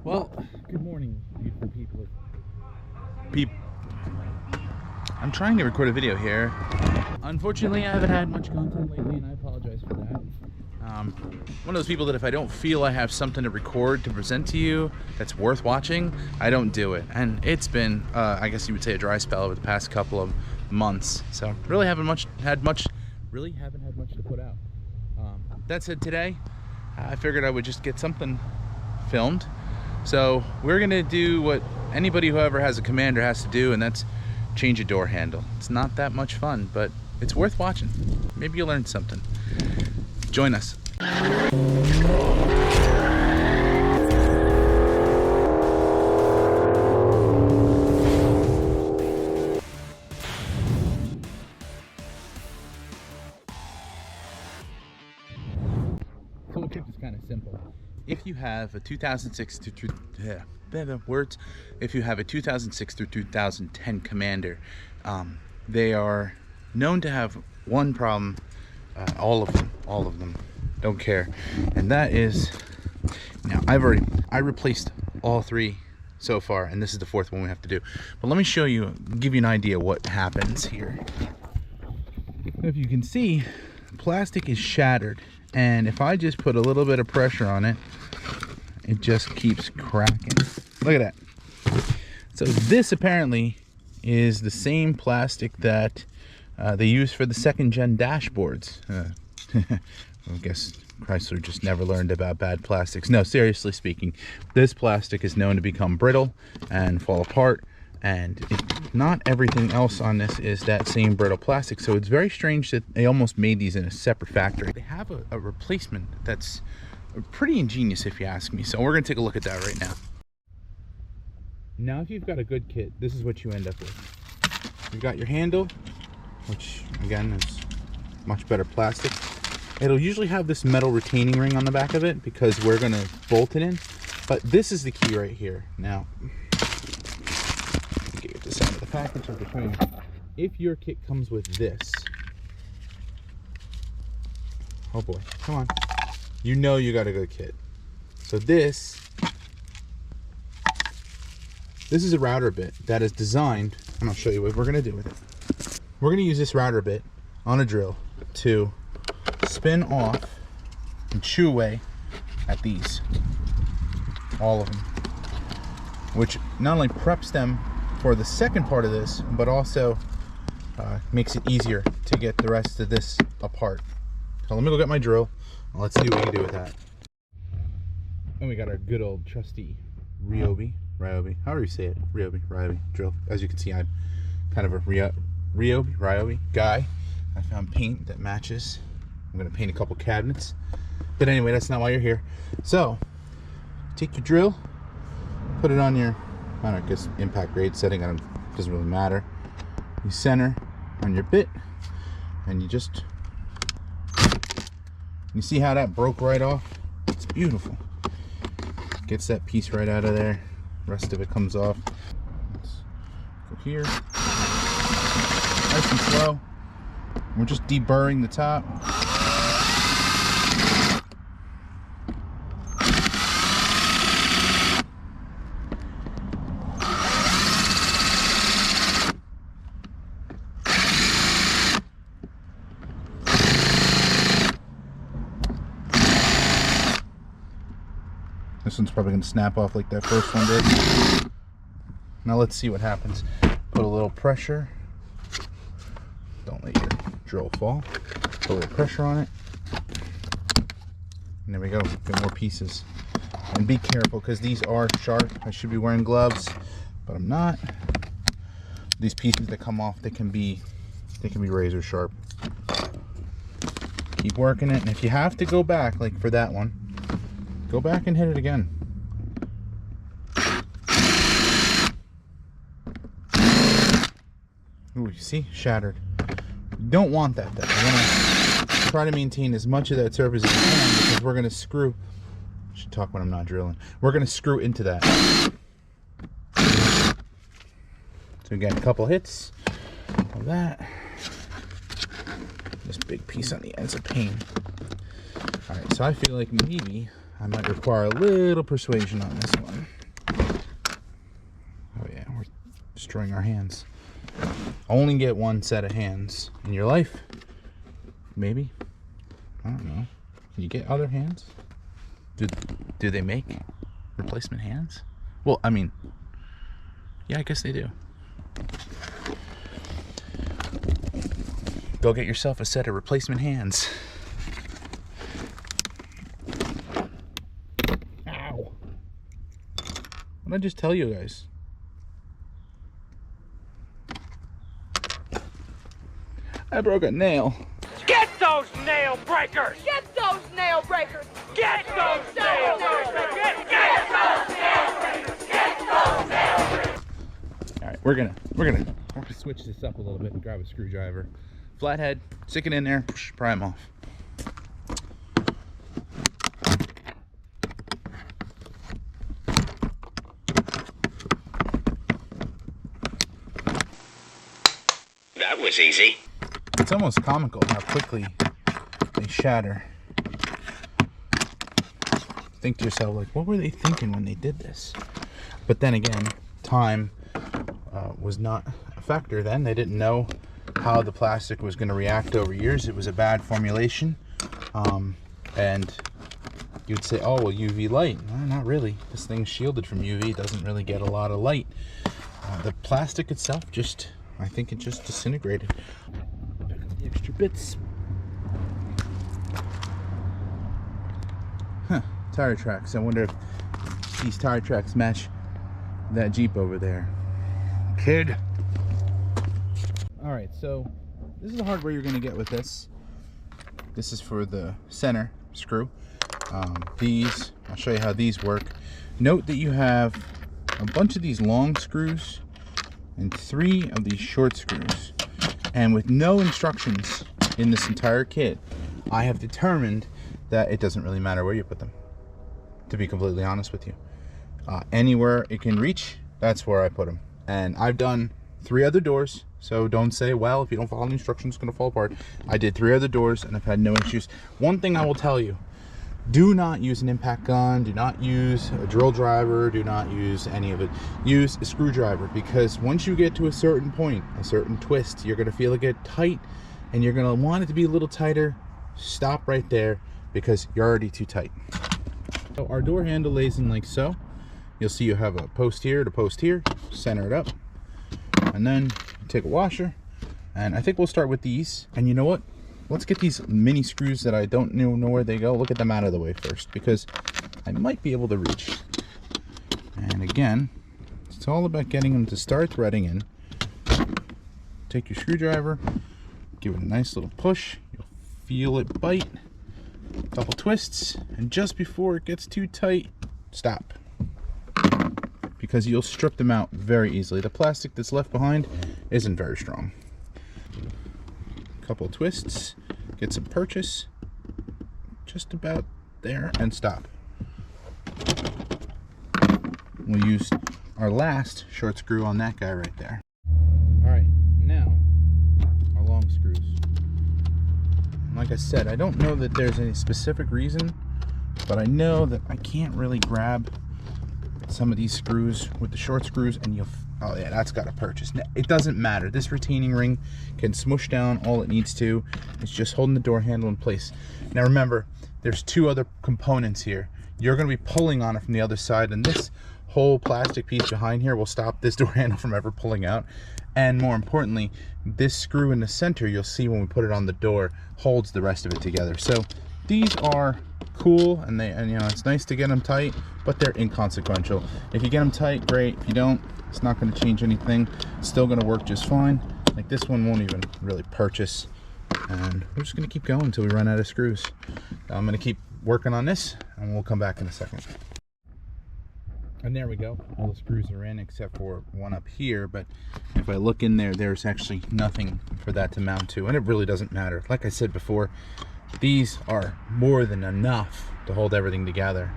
Well, good morning, beautiful people. I'm trying to record a video here. Unfortunately, I haven't had much content lately, and I apologize for that. One of those people that if I don't feel I have something to record to present to you that's worth watching, I don't do it. And it's been, I guess you would say, a dry spell over the past couple of months. So really haven't had much to put out. That said, today I figured I would just get something filmed. So we're gonna do what anybody who ever has a Commander has to do, and that's change a door handle. It's not that much fun, but it's worth watching. Maybe you'll learn something. Join us. So the trick is kind of simple. If you have a 2006 if you have a 2006 through 2010 Commander, they are known to have one problem. All of them don't care, and that is, now I replaced all three so far, and this is the fourth one we have to do. But let me show you, give you an idea what happens here. If you can see, plastic is shattered, and if I just put a little bit of pressure on it, it just keeps cracking. Look at that. So this apparently is the same plastic that they use for the second gen dashboards. I guess Chrysler just never learned about bad plastics. No, seriously speaking, this plastic is known to become brittle and fall apart, and not everything else on this is that same brittle plastic. So it's very strange that they almost made these in a separate factory. They have a replacement that's pretty ingenious, if you ask me. So we're gonna take a look at that right now. Now, if you've got a good kit, this is what you end up with. You've got your handle, which again is much better plastic. It'll usually have this metal retaining ring on the back of it because we're gonna bolt it in. But this is the key right here. Now, get this out of the package of the frame. If your kit comes with this, oh boy, come on. You know you got a good kit. So this is a router bit that is designed, and I'll show you what we're gonna do with it. We're gonna use this router bit on a drill to spin off and chew away at these, all of them, which not only preps them for the second part of this, but also makes it easier to get the rest of this apart. So let me go get my drill. Let's see what we can do with that. And we got our good old trusty Ryobi, however you say it, Ryobi drill. As you can see, I'm kind of a Ryobi guy. I found paint that matches. I'm gonna paint a couple cabinets. But anyway, that's not why you're here. So, take your drill, put it on your, I don't know, I guess impact grade setting, doesn't really matter. You center on your bit, and you just, you see how that broke right off? It's beautiful. Gets that piece right out of there. Rest of it comes off. Let's go here. Nice and slow. We're just deburring the top. This one's probably going to snap off like that first one did. Now let's see what happens. Put a little pressure. Don't let your drill fall. Put a little pressure on it. And there we go. Get more pieces. And be careful because these are sharp. I should be wearing gloves, but I'm not. These pieces that come off, they can be razor sharp. Keep working it, and if you have to go back, like for that one, go back and hit it again. Ooh, you see? Shattered. You don't want that though. You want to try to maintain as much of that surface as you can, because we're going to screw. I should talk when I'm not drilling. We're going to screw into that. So again, a couple hits of that. This big piece on the end's a pain. Alright, so I feel like maybe I might require a little persuasion on this one. destroying our hands. Only get one set of hands in your life. Maybe. I don't know. Can you get other hands? Do they make replacement hands? Well, I mean, yeah, I guess they do. Go get yourself a set of replacement hands. Ow. What did I just tell you guys? I broke a nail. Get those nail breakers! Get those nail breakers! Get those nail breakers! Get those nail breakers! Get those nail breakers! All right, we're gonna switch this up a little bit and grab a screwdriver. Flathead, stick it in there, pry them off. That was easy. It's almost comical how quickly they shatter. Think to yourself, like, what were they thinking when they did this? But then again, time was not a factor then. They didn't know how the plastic was going to react over years. It was a bad formulation. And you'd say, oh, well, UV light. No, not really. This thing's shielded from UV. It doesn't really get a lot of light. The plastic itself I think it just disintegrated. Pick up the extra bits. Huh, tire tracks. I wonder if these tire tracks match that Jeep over there. Kid. All right, so this is the hardware you're gonna get with this. This is for the center screw. These, I'll show you how these work. Note that you have a bunch of these long screws and 3 of these short screws. And with no instructions in this entire kit, I have determined that it doesn't really matter where you put them, to be completely honest with you. Anywhere it can reach, that's where I put them. And I've done 3 other doors, so don't say, well, if you don't follow the instructions, it's gonna fall apart. I did 3 other doors and I've had no issues. One thing I will tell you, do not use an impact gun, do not use a drill driver, do not use any of it. Use a screwdriver, because once you get to a certain point, a certain twist, you're gonna feel it get tight and you're gonna want it to be a little tighter. Stop right there because you're already too tight. So our door handle lays in like so. You'll see you have a post here to post here, center it up, and then take a washer. And I think we'll start with these. And you know what? Let's get these mini screws that I don't know where they go. Look at them out of the way first, because I might be able to reach. And again, it's all about getting them to start threading in. Take your screwdriver, give it a nice little push. You'll feel it bite. Couple twists, and just before it gets too tight, stop. Because you'll strip them out very easily. The plastic that's left behind isn't very strong. Couple twists, get some purchase, just about there, and stop. We'll use our last short screw on that guy right there. All right, now our long screws. Like I said, I don't know that there's any specific reason, but I know that I can't really grab some of these screws with the short screws and oh yeah, that's got a purchase. It doesn't matter. This retaining ring can smush down all it needs to. It's just holding the door handle in place. Now remember, there's 2 other components here. You're going to be pulling on it from the other side, and this whole plastic piece behind here will stop this door handle from ever pulling out. And more importantly, this screw in the center, you'll see when we put it on the door, holds the rest of it together. So these are cool, and you know, it's nice to get them tight, but they're inconsequential. If you get them tight, great. If you don't, it's not going to change anything. It's still going to work just fine. Like this one won't even really purchase, and we're just going to keep going until we run out of screws. I'm going to keep working on this, and we'll come back in a second. And there we go. All the screws are in except for one up here, but if I look in there, there's actually nothing for that to mount to, and it really doesn't matter. Like I said before, these are more than enough to hold everything together.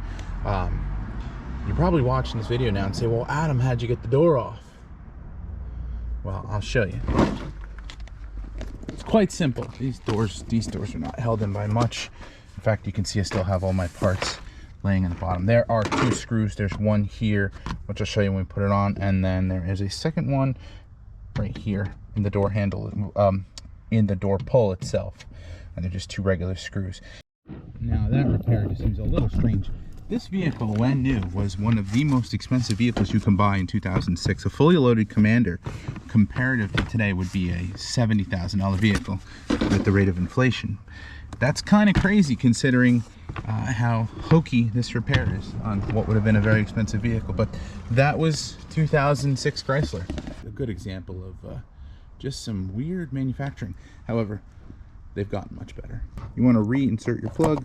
You're probably watching this video now and say, well, Adam, how'd you get the door off? Well, I'll show you. It's quite simple. These doors are not held in by much. In fact, you can see I still have all my parts laying in the bottom. There are 2 screws. There's one here, which I'll show you when we put it on, and then there is a second one right here in the door handle, in the door pull itself, and they're just 2 regular screws. Now that repair just seems a little strange. This vehicle, when new, was one of the most expensive vehicles you can buy in 2006. A fully loaded Commander, comparative to today, would be a $70,000 vehicle with the rate of inflation. That's kind of crazy considering how hokey this repair is on what would have been a very expensive vehicle. But that was 2006 Chrysler. A good example of just some weird manufacturing. However, they've gotten much better. You want to reinsert your plug,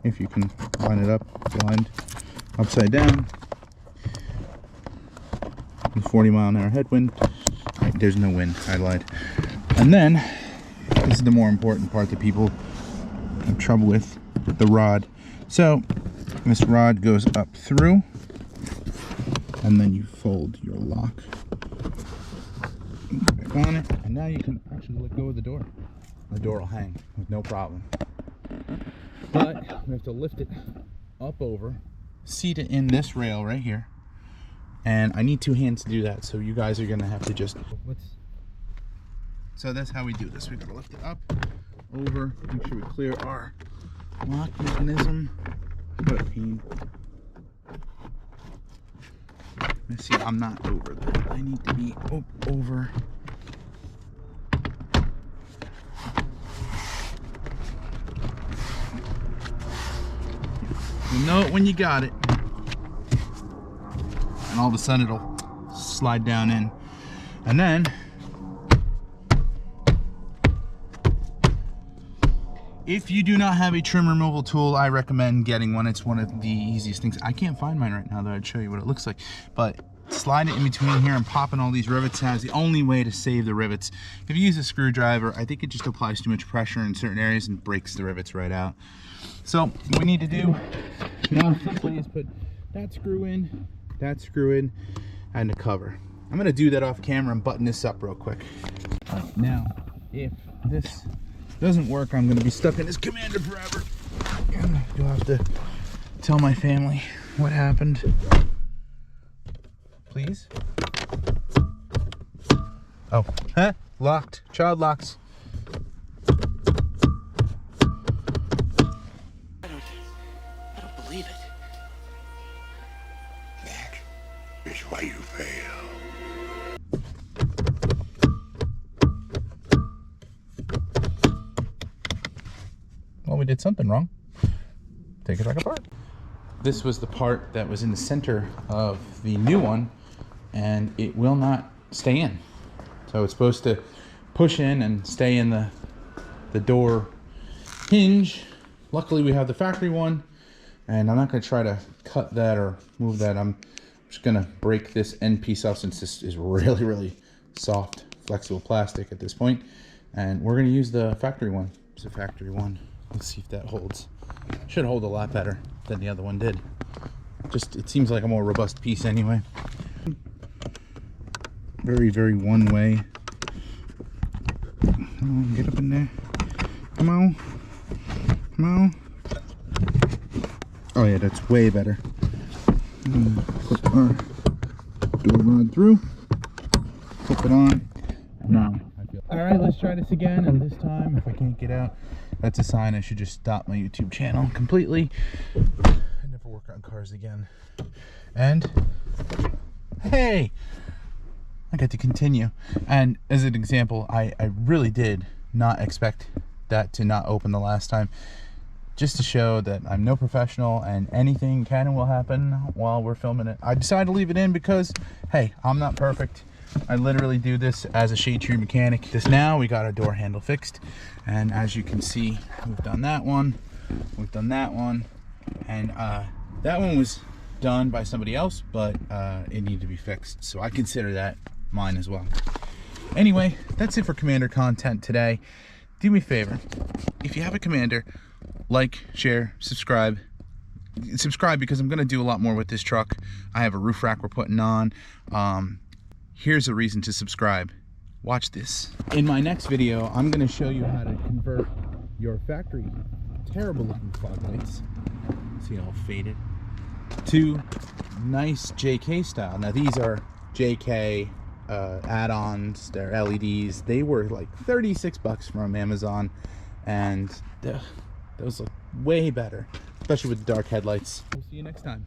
if you can line it up, blind, upside down. 40-mile-an-hour headwind. Right, there's no wind, I lied. And then, this is the more important part that people have trouble with, the rod. So, this rod goes up through, and then you fold your lock back on it, and now you can actually let go of the door. The door will hang with no problem. But we have to lift it up over, seat it in this rail right here, and I need 2 hands to do that, so you guys are gonna have to just so that's how we do this. We gotta lift it up, over, make sure we clear our lock mechanism. What a pain. Let's see, I'm not over there. I need to be over. You know it when you got it. And all of a sudden it'll slide down in. And then if you do not have a trim removal tool, I recommend getting one. It's one of the easiest things. I can't find mine right now, though. I'd show you what it looks like. But slide it in between here and popping all these rivets out is the only way to save the rivets. If you use a screwdriver, I think it just applies too much pressure in certain areas and breaks the rivets right out. So what we need to do now simply is put that screw in, and the cover. I'm going to do that off camera and button this up real quick. Now, if this doesn't work, I'm going to be stuck in this Commander forever. And you'll have to tell my family what happened. Please? Oh, locked. Child locks. I don't believe it. That is why you fail. Well, we did something wrong. Take it back apart. This was the part that was in the center of the new one, and it will not stay in. So it's supposed to push in and stay in the door hinge. Luckily we have the factory one, and I'm not going to try to cut that or move that. I'm just going to break this end piece off, since this is really, really soft, flexible plastic at this point. And we're going to use the factory one. It's a factory one. Let's see if that holds. Should hold a lot better than the other one did. Just, it seems like a more robust piece anyway. Very, very one way. Come on, get up in there. Come on. Come on. Oh yeah, that's way better. Put our door rod through. Flip it on. Now, alright, let's try this again, and this time, if I can't get out, that's a sign I should just stop my YouTube channel completely and never work on cars again. And hey, I got to continue. And as an example, I really did not expect that to not open the last time, just to show that I'm no professional and anything can and will happen while we're filming it. I decided to leave it in because, hey, I'm not perfect. I literally do this as a shade tree mechanic. This now, we got our door handle fixed, and as you can see, we've done that one, we've done that one, and that one was done by somebody else, but it needed to be fixed, so I consider that mine as well. Anyway, that's it for Commander content today. Do me a favor, if you have a Commander, like, share, subscribe because I'm going to do a lot more with this truck. I have a roof rack we're putting on. Here's a reason to subscribe. Watch this. In my next video, I'm going to show you how to convert your factory terrible looking fog lights See, all faded. Two nice JK style. Now these are JK add-ons. They're LEDs. They were like 36 bucks from Amazon, and those look way better, especially with the dark headlights. We'll see you next time.